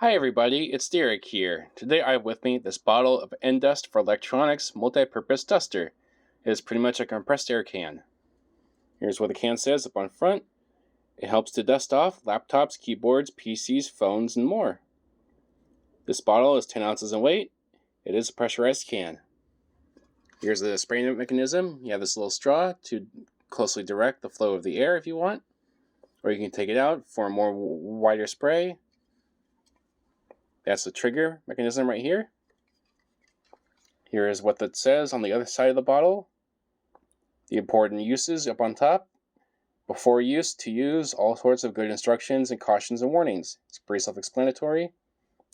Hi everybody, it's Derek here. Today I have with me this bottle of Endust for Electronics Multi-Purpose Duster. It is pretty much a compressed air can. Here's what the can says up on front. It helps to dust off laptops, keyboards, PCs, phones, and more. This bottle is 10 ounces in weight. It is a pressurized can. Here's the spraying mechanism. You have this little straw to closely direct the flow of the air if you want. Or you can take it out for a more wider spray. That's the trigger mechanism right here. Here is what that says on the other side of the bottle. The important uses up on top. Before use, to use, all sorts of good instructions and cautions and warnings. It's pretty self-explanatory.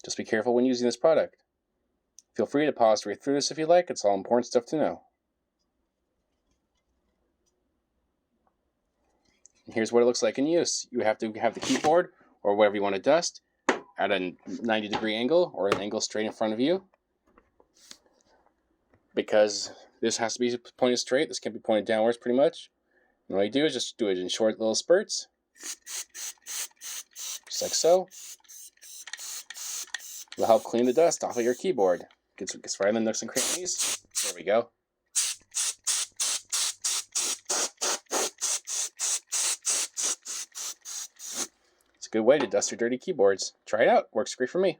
Just be careful when using this product. Feel free to pause to read through this if you like. It's all important stuff to know. And here's what it looks like in use. You have to have the keyboard or whatever you want to dust at a 90-degree angle or an angle straight in front of you. Because this has to be pointed straight, this can be pointed downwards pretty much. And all you do is just do it in short little spurts. Just like so. It'll help clean the dust off of your keyboard. Gets right in the nooks and crannies. There we go. It's a good way to dust your dirty keyboards. Try it out. Works great for me.